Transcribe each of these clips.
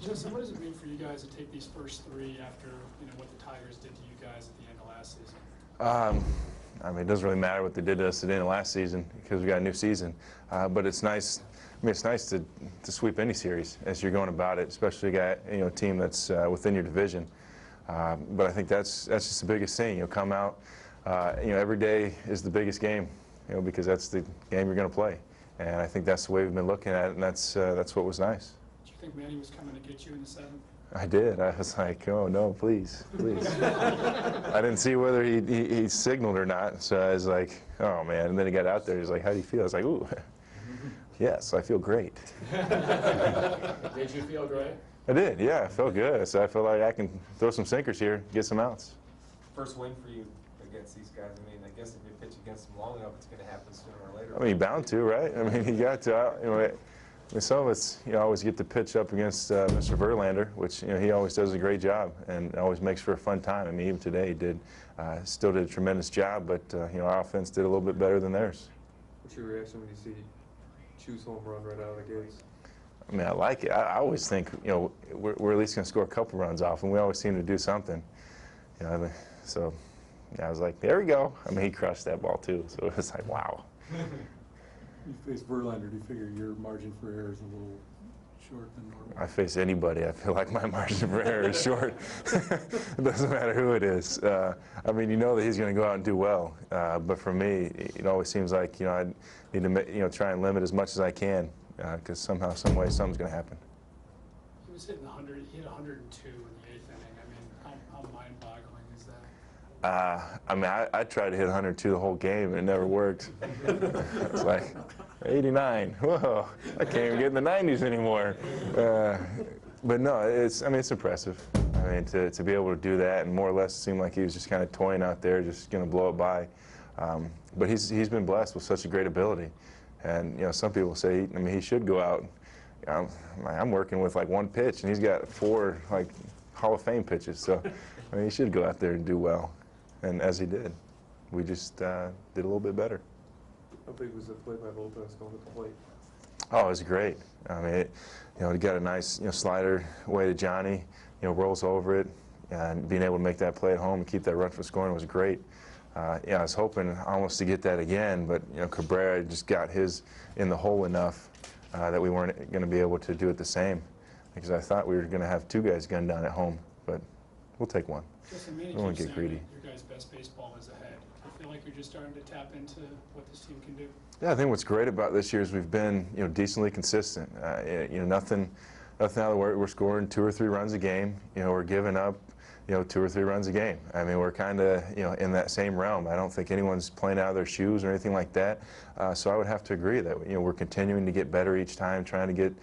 Justin, what does it mean for you guys to take these first three after what the Tigers did to you guys at the end of last season? I mean, it doesn't really matter what they did to us at the end of last season because we got a new season. But it's nice. I mean, it's nice to sweep any series as you're going about it, especially a team that's within your division. But I think that's just the biggest thing. Come out. Every day is the biggest game. Because that's the game you're going to play. And I think that's the way we've been looking at it, and that's what was nice. Did you think Manny was coming to get you in the seventh? I did. I was like, oh no, please, please. I didn't see whether he signaled or not, so I was like, oh man. And then he got out there. He's like, how do you feel? I was like, ooh, yes, I feel great. Did you feel great? I did. Yeah, I felt good. So I feel like I can throw some sinkers here, get some outs. First win for you against these guys. I mean, I guess if you pitch against them long enough, it's going to happen sooner or later. I mean, you're bound to, right? I mean, you got to. Some of us, always get to pitch up against Mr. Verlander, which he always does a great job and always makes for a fun time. I mean, even today he did, still did a tremendous job, but our offense did a little bit better than theirs. What's your reaction when you see Chu's home run right out of the gates? I mean, I like it. I always think we're at least going to score a couple runs off, and we always seem to do something. So I was like, there we go. I mean, he crushed that ball too, so it was like, wow. You face Verlander, do you figure your margin for error is a little short than normal? I face anybody. I feel like my margin for error is short. It doesn't matter who it is. I mean, that he's going to go out and do well. But for me, it always seems like I need to try and limit as much as I can because somehow, some way, something's going to happen. He was hitting 100. He hit 102 in the 8th inning. I mean, how mind-boggling is that? I mean, I tried to hit 102 the whole game, and it never worked. It's like 89. Whoa, I can't even get in the 90s anymore. But no, it's impressive. I mean, to be able to do that, and more or less it seemed like he was just kind of toying out there, just going to blow it by. But he's been blessed with such a great ability, and some people say, he should go out. I'm working with like one pitch, and he's got 4 like Hall of Fame pitches. So he should go out there and do well. And as he did, we just did a little bit better. How big was the play-by-play going at the plate? Oh, it was great. I mean, he got a nice slider way to Johnny, rolls over it, and being able to make that play at home and keep that run for scoring was great. I was hoping almost to get that again, but Cabrera just got his in the hole enough that we weren't going to be able to do it the same, because I thought we were going to have 2 guys gunned down at home, but we'll take one. We won't get greedy. Your guys' best baseball is ahead. Do you feel like you're just starting to tap into what this team can do? Yeah, I think what's great about this year is we've been decently consistent. Nothing out of the way. We're scoring 2 or 3 runs a game. We're giving up 2 or 3 runs a game. I mean, we're kind of in that same realm. I don't think anyone's playing out of their shoes or anything like that. So I would have to agree that we're continuing to get better each time, trying to get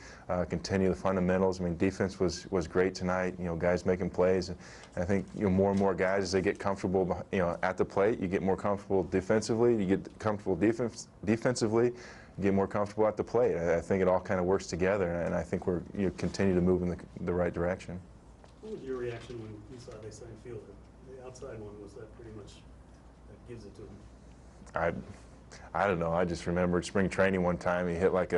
continue the fundamentals. I mean, defense was great tonight. Guys making plays. And I think more and more guys, as they get comfortable at the plate, you get more comfortable defensively. You get comfortable defensively. You get more comfortable at the plate. I think it all kind of works together, and I think we're continue to move in the right direction. What was your reaction when you saw they signed Fielder? The outside one, was that pretty much that gives it to him? I don't know. I just remembered spring training one time. He hit like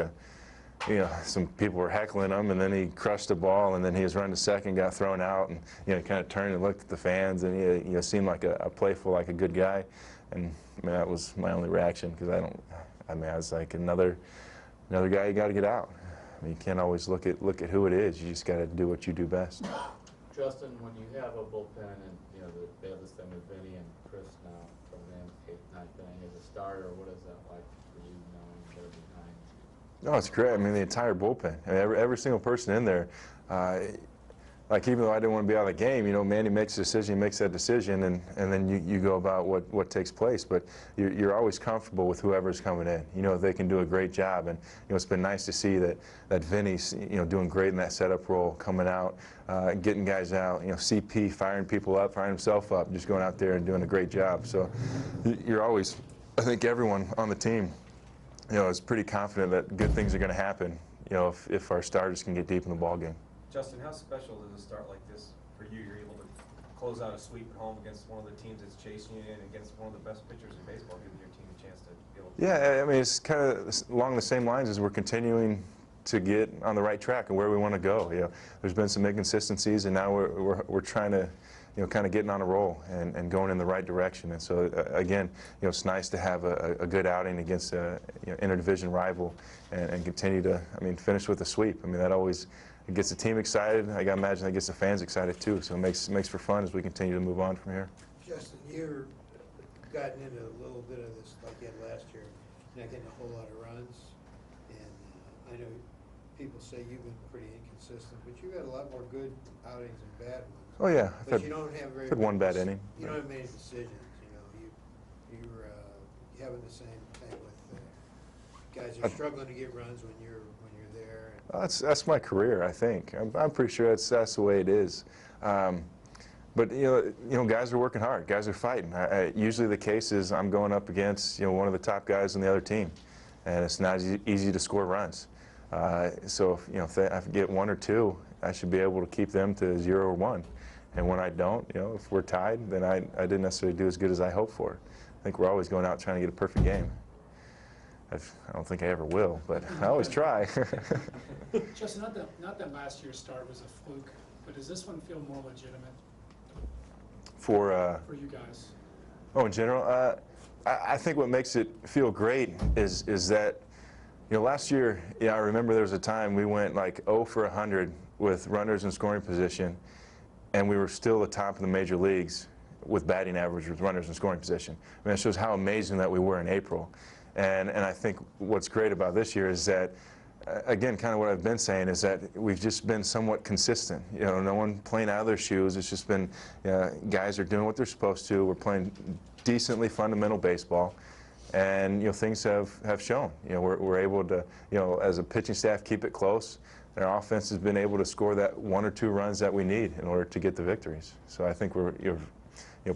some people were heckling him, and then he crushed the ball, and then he was running to second, got thrown out, and he kind of turned and looked at the fans, and he seemed like a playful, like a good guy, and that was my only reaction because I was like another guy you got to get out. I mean, you can't always look at who it is. You just got to do what you do best. Justin, when you have a bullpen and they have this thing with Vinny and Chris now coming in 8th, 9th inning as a starter, what is that like for you knowing they're behind? No, it's great. I mean, the entire bullpen. I mean, every single person in there. Like, even though I didn't want to be out of the game, Manny makes a decision, he makes that decision, and then you go about what takes place. But you're always comfortable with whoever's coming in. They can do a great job, and it's been nice to see that Vinny's doing great in that setup role, coming out, getting guys out. CP firing people up, firing himself up, just going out there and doing a great job. So you're always, I think everyone on the team, is pretty confident that good things are going to happen. If our starters can get deep in the ball game. Justin, how special is a start like this for you? You're able to close out a sweep at home against one of the teams that's chasing you and against one of the best pitchers in baseball, giving your team a chance to be able to... Yeah, I mean, it's kind of along the same lines as we're continuing to get on the right track and where we want to go. You know, there's been some inconsistencies, and now we're trying to, you know, kind of getting on a roll and going in the right direction. And so again, you know, it's nice to have a good outing against a, you know, interdivision rival and continue to, I mean, finish with a sweep. I mean, that always it gets the team excited. I gotta imagine that gets the fans excited too. So it makes for fun as we continue to move on from here. Justin, you're gotten into a little bit of this like you had last year, not getting a whole lot of runs, and I know people say you've been pretty inconsistent, but you've had a lot more good outings than bad ones. Oh yeah, But you don't have very had one many bad inning. You don't have many decisions. You know, you're having the same thing with guys are struggling to get runs when you're there. That's my career, I think. I'm pretty sure that's the way it is. But you know, guys are working hard. Guys are fighting. Usually the case is I'm going up against, you know, one of the top guys on the other team, and it's not easy to score runs. So if, you know, if I get one or two, I should be able to keep them to 0 or 1. And when I don't, you know, if we're tied, then I didn't necessarily do as good as I hoped for. I think we're always going out trying to get a perfect game. I don't think I ever will, but I always try. Justin, not that last year's start was a fluke, but does this one feel more legitimate For you guys? Oh, in general, I think what makes it feel great is that, you know, last year, yeah, I remember there was a time we went like 0 for 100 with runners in scoring position, and we were still the top of the major leagues with batting average with runners in scoring position. I mean, it shows how amazing that we were in April. And I think what's great about this year is that, again, kind of what I've been saying is that we've just been somewhat consistent. You know, no one playing out of their shoes. It's just been guys are doing what they're supposed to. We're playing decently fundamental baseball, and you know, things have shown. You know, we're able to, you know, as a pitching staff, keep it close. And our offense has been able to score that 1 or 2 runs that we need in order to get the victories. So I think we're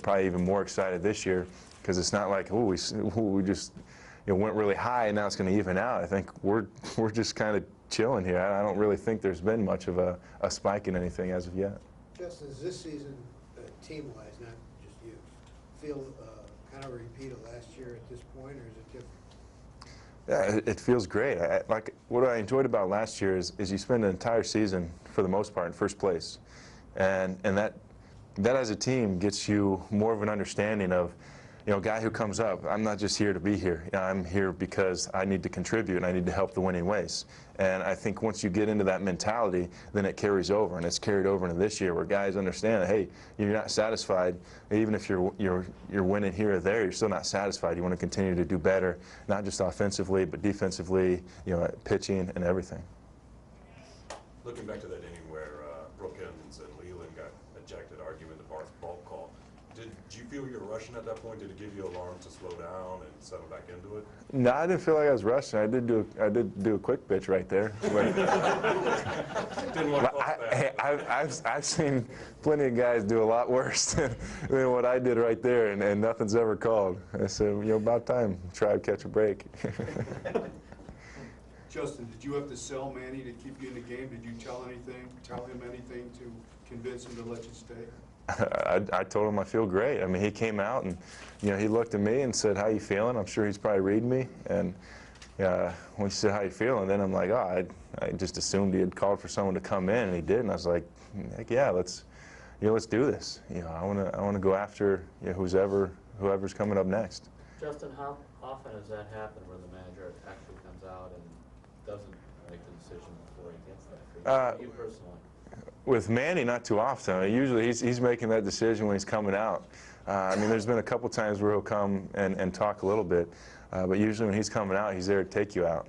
probably even more excited this year because it's not like we just went really high and now it's going to even out. I think we're just kind of chilling here. I don't really think there's been much of a spike in anything as of yet. Justin, is this season, team-wise, not just you, feel kind of a repeat of last year at this point, or is it different? Yeah, it feels great. Like what I enjoyed about last year is you spend an entire season, for the most part, in first place, and that as a team gets you more of an understanding of, you know, a guy who comes up, I'm not just here to be here. You know, I'm here because I need to contribute and I need to help the winning ways. And I think once you get into that mentality, then it carries over, and it's carried over into this year where guys understand that, hey, you're not satisfied. Even if you're winning here or there, you're still not satisfied. You want to continue to do better, not just offensively, but defensively, you know, pitching and everything. Looking back to that inning where Brookins and Leland got ejected, arguing the ball call, did you feel you were rushing at that point? Did it give you alarm to slow down and settle back into it? No, I didn't feel like I was rushing. I did do a quick pitch right there. But Didn't want to cross back. I've seen plenty of guys do a lot worse than what I did right there, and nothing's ever called. I said, you know, about time, try to catch a break. Justin, did you have to sell Manny to keep you in the game? Did you tell him anything to convince him to let you stay? I told him I feel great. I mean, he came out and, you know, he looked at me and said, "How you feeling?" I'm sure he's probably reading me. And when he said, "How you feeling?" then I'm like, oh, I just assumed he had called for someone to come in, and he did. And I was like, heck yeah, let's do this. You know, I want to go after, you know, whoever's coming up next. Justin, how often has that happened where the manager actually comes out and doesn't make the decision before he gets that? For you personally? With Manny, not too often. I mean, usually he's making that decision when he's coming out. I mean, there's been a couple times where he'll come and talk a little bit, but usually when he's coming out, he's there to take you out.